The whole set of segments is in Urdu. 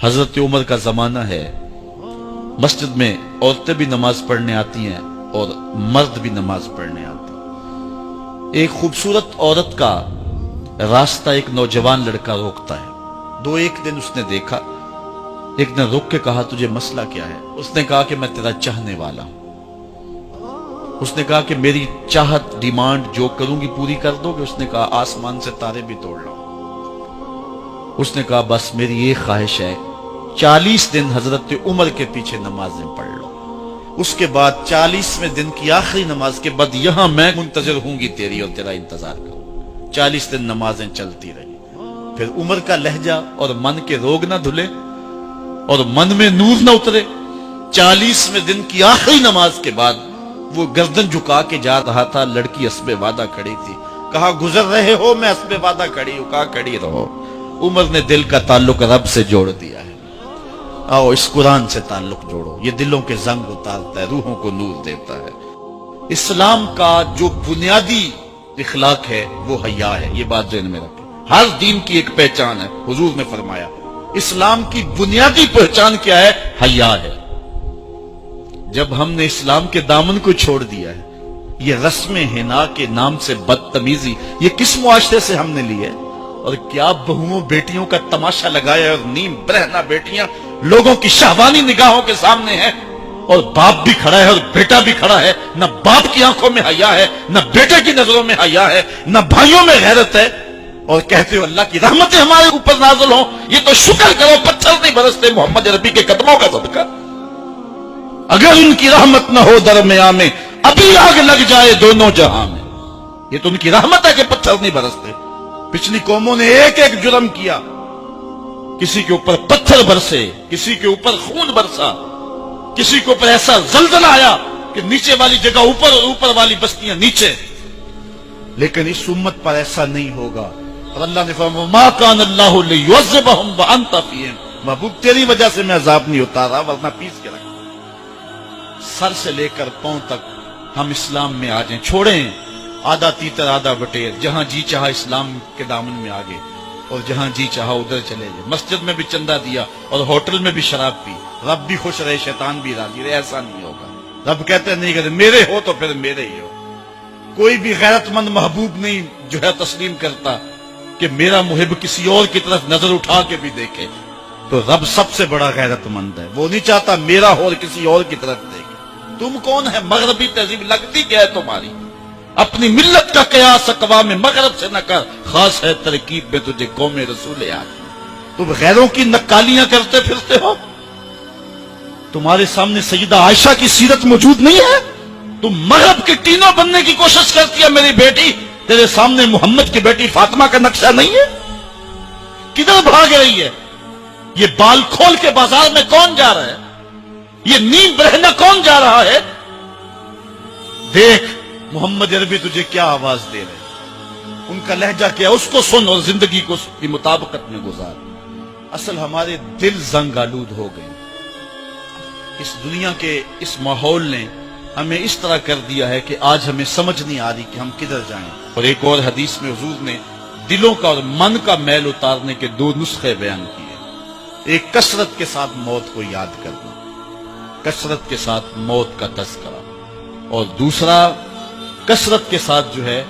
حضرت عمر کا زمانہ ہے، مسجد میں عورتیں بھی نماز پڑھنے آتی ہیں اور مرد بھی نماز پڑھنے آتے ہیں۔ ایک خوبصورت عورت کا راستہ ایک نوجوان لڑکا روکتا ہے۔ ایک دن اس نے دیکھا، ایک نے رک کے کہا تجھے مسئلہ کیا ہے؟ اس نے کہا کہ میں تیرا چاہنے والا ہوں۔ اس نے کہا کہ میری چاہت ڈیمانڈ جو کروں گی پوری کر دو گے؟ اس نے کہا آسمان سے تارے بھی توڑ لاؤں۔ اس نے کہا بس میری یہ خواہش ہے 40 دن حضرت عمر کے پیچھے نمازیں پڑھ لو، اس کے بعد 40ویں دن کی آخری نماز کے بعد یہاں میں منتظر ہوں گی تیری اور تیرا انتظار کروں۔ 40 دن نمازیں چلتی رہی۔ پھر عمر کا لہجہ اور من کے روگ نہ دھلے اور من میں نور نہ اترے۔ 40ویں دن کی آخری نماز کے بعد وہ گردن جھکا کے جا رہا تھا، لڑکی اسبِ وعدہ کھڑی تھی۔ کہا گزر رہے ہو؟ میں اسبِ وعدہ کھڑی ہوں۔ کہا کھڑی رہو۔ عمر نے دل کا تعلق رب سے جوڑ دیا ہے۔ آؤ اس قرآن سے تعلق جوڑو، یہ دلوں کے زنگ اتارتا ہے، روحوں کو نور دیتا ہے۔ اسلام کا جو بنیادی اخلاق ہے وہ حیا ہے، یہ بات ذہن میں رکھیں۔ ہر دین کی ایک پہچان ہے، حضور نے فرمایا اسلام کی بنیادی پہچان کیا ہے؟ حیا ہے۔ جب ہم نے اسلام کے دامن کو چھوڑ دیا ہے، یہ رسم حنا کے نام سے بدتمیزی یہ کس معاشرے سے ہم نے لی ہے؟ اور کیا بہوؤں بیٹیوں کا تماشا لگایا ہے، اور نیم برہنہ بیٹیاں لوگوں کی شہوانی نگاہوں کے سامنے ہیں، اور باپ بھی کھڑا ہے اور بیٹا بھی کھڑا ہے۔ نہ باپ کی آنکھوں میں حیا ہے، نہ بیٹے کی نظروں میں حیا ہے، نہ بھائیوں میں غیرت ہے، اور کہتے ہو اللہ کی رحمتیں ہمارے اوپر نازل ہوں۔ یہ تو شکر کرو پتھر نہیں برستے محمد عربی کے قدموں کا صدقہ۔ اگر ان کی رحمت نہ ہو درمیاں میں ابھی آگ لگ جائے دونوں جہاں میں۔ یہ تو ان کی رحمت ہے کہ پتھر نہیں برستے۔ پچھلی قوموں نے ایک ایک جرم کیا، کسی کے اوپر پتھر برسے، کسی کے اوپر خون برسا، کسی کے اوپر ایسا زلزلہ آیا کہ نیچے والی جگہ اوپر اور اوپر والی بستیاں نیچے۔ لیکن اس امت پر ایسا نہیں ہوگا، اور اللہ نے فرمایا ما کان اللہ لیعذبہم وانت فیہم، محبوب تیری وجہ سے میں عذاب نہیں اتارا ورنہ پیس کے رکھ۔ سر سے لے کر پاؤں تک ہم اسلام میں آ جائیں، چھوڑیں آدھا تیتر آدھا بٹیر، جہاں جی چاہا اسلام کے دامن میں آگے اور جہاں جی چاہا ادھر چلے جائے۔ مسجد میں بھی چندہ دیا اور ہوٹل میں بھی شراب پی، رب بھی خوش رہے شیطان بھی راضی رہے، ایسا نہیں ہوگا۔ رب کہتے نہیں کہتے میرے ہو تو پھر میرے ہی ہو۔ کوئی بھی غیرت مند محبوب نہیں جو ہے تسلیم کرتا کہ میرا محب کسی اور کی طرف نظر اٹھا کے بھی دیکھے، تو رب سب سے بڑا غیرت مند ہے، وہ نہیں چاہتا میرا ہو اور کسی اور کی طرف دیکھے۔ تم کون ہے؟ مغربی تہذیب لگتی کیا ہے تمہاری؟ اپنی ملت کا قیاس اقوام مغرب سے نہ کر، خاص ہے ترکیب میں تجھے قوم رسول آدمی۔ تم غیروں کی نقالیاں کرتے پھرتے ہو، تمہارے سامنے سیدہ عائشہ کی سیرت موجود نہیں ہے؟ تم مغرب کے ٹینوں بننے کی کوشش کرتی ہے میری بیٹی، تیرے سامنے محمد کی بیٹی فاطمہ کا نقشہ نہیں ہے؟ کدھر بھاگ رہی ہے؟ یہ بال کھول کے بازار میں کون جا رہا ہے؟ یہ نیم برہنہ کون جا رہا ہے؟ دیکھ محمد عربی تجھے کیا آواز دے رہے، ان کا لہجہ کیا، اس کو سن اور زندگی کو اس کی مطابقت میں گزار۔ اصل ہمارے دل زنگ آلود ہو گئے، اس دنیا کے اس ماحول نے ہمیں اس طرح کر دیا ہے کہ آج ہمیں سمجھ نہیں آ رہی کہ ہم کدھر جائیں۔ اور ایک اور حدیث میں حضور نے دلوں کا اور من کا میل اتارنے کے 2 نسخے بیان کیے، ایک کثرت کے ساتھ موت کو یاد کرنا، کثرت کے ساتھ موت کا تذکرہ، اور دوسرا کثرت کے ساتھ جو ہے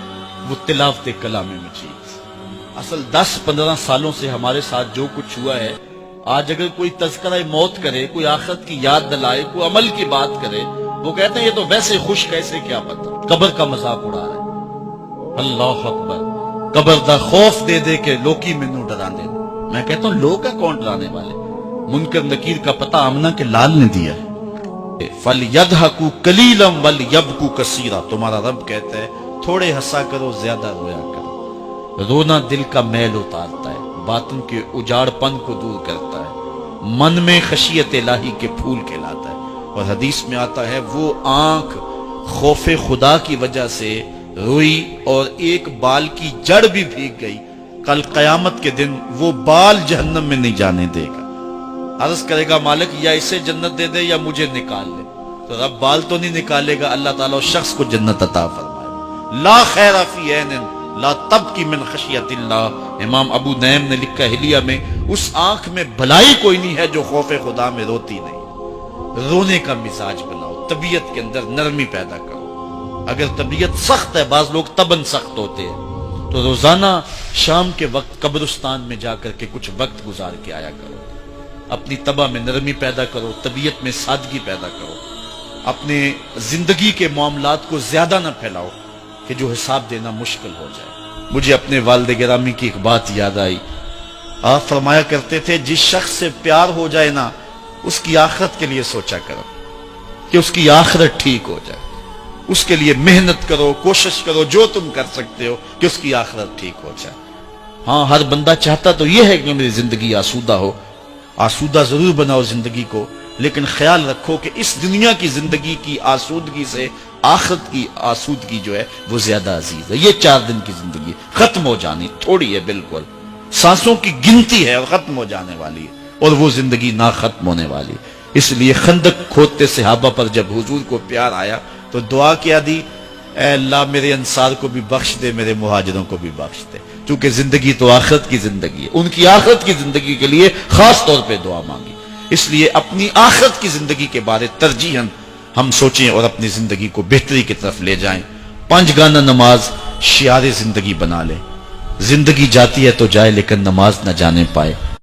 وہ تلاوت کلام مجید۔ اصل 10-15 سالوں سے ہمارے ساتھ جو کچھ ہوا ہے، آج اگر کوئی تذکرہ موت کرے، کوئی آخرت کی یاد دلائے، کوئی عمل کی بات کرے، وہ کہتے ہیں یہ تو ویسے خوش کیسے، کیا پتہ، قبر کا مذاق اڑا رہا ہے۔ اللہ اکبر، قبر دا خوف دے دے کے لوکی مینوں ڈرانے۔ میں کہتا ہوں لوگ ہیں کون ڈرانے والے؟ منکر نکیر کا پتہ آمنہ کے لال نے دیا ہے۔ فَلْيَضْحَكُوا قَلِيلًا وَلْيَبْكُوا كَثِيرًا، تمہارا رب کہتا ہے تھوڑے ہنسا کرو زیادہ رویا کرو۔ رونا دل کا میل اتارتا ہے، باطن کے اجاڑ پن کو دور کرتا ہے، من میں خشیت الہی کے پھول کھلاتا ہے۔ اور حدیث میں آتا ہے وہ آنکھ خوف خدا کی وجہ سے روئی اور ایک بال کی جڑ بھی بھیگ گئی، کل قیامت کے دن وہ بال جہنم میں نہیں جانے دے گا۔ عرض کرے گا مالک یا اسے جنت دے دے یا مجھے نکال لے، تو رب بال تو نہیں نکالے گا، اللہ تعالیٰ اس شخص کو جنت عطا فرمائے۔ لا خیر فی عین لا تبکی من خشیت اللہ، امام ابو نعیم نے لکھا حلیہ میں، اس آنکھ میں بھلائی کوئی نہیں ہے جو خوف خدا میں روتی نہیں۔ رونے کا مزاج بناؤ، طبیعت کے اندر نرمی پیدا کرو۔ اگر طبیعت سخت ہے، بعض لوگ تباً سخت ہوتے ہیں، تو روزانہ شام کے وقت قبرستان میں جا کر کے کچھ وقت گزار کے آیا کرو۔ اپنی طبع میں نرمی پیدا کرو، طبیعت میں سادگی پیدا کرو۔ اپنے زندگی کے معاملات کو زیادہ نہ پھیلاؤ کہ جو حساب دینا مشکل ہو جائے۔ مجھے اپنے والد گرامی کی ایک بات یاد آئی۔ آپ فرمایا کرتے تھے جس شخص سے پیار ہو جائے نا، اس کی آخرت کے لیے سوچا کرو کہ اس کی آخرت ٹھیک ہو جائے، اس کے لیے محنت کرو، کوشش کرو، جو تم کر سکتے ہو کہ اس کی آخرت ٹھیک ہو جائے۔ ہاں، ہر بندہ چاہتا تو یہ ہے کہ میری زندگی آسودہ ہو، آسودہ ضرور بناؤ زندگی کو، لیکن خیال رکھو کہ اس دنیا کی زندگی کی آسودگی سے آخرت کی آسودگی جو ہے وہ زیادہ عزیز ہے۔ یہ 4 دن کی زندگی ختم ہو جانی، تھوڑی ہے، بالکل سانسوں کی گنتی ہے اور ختم ہو جانے والی ہے، اور وہ زندگی نہ ختم ہونے والی۔ اس لیے خندق کھودتے صحابہ پر جب حضور کو پیار آیا تو دعا کیا دی، اے اللہ میرے انصار کو بھی بخش دے، میرے مہاجروں کو بھی بخش دے، کیونکہ زندگی تو آخرت کی زندگی ہے۔ ان کی آخرت کی زندگی کے لیے خاص طور پہ دعا مانگی۔ اس لیے اپنی آخرت کی زندگی کے بارے ترجیحاً ہم سوچیں اور اپنی زندگی کو بہتری کی طرف لے جائیں۔ 5 گانا نماز شعار زندگی بنا لیں۔ زندگی جاتی ہے تو جائے، لیکن نماز نہ جانے پائے۔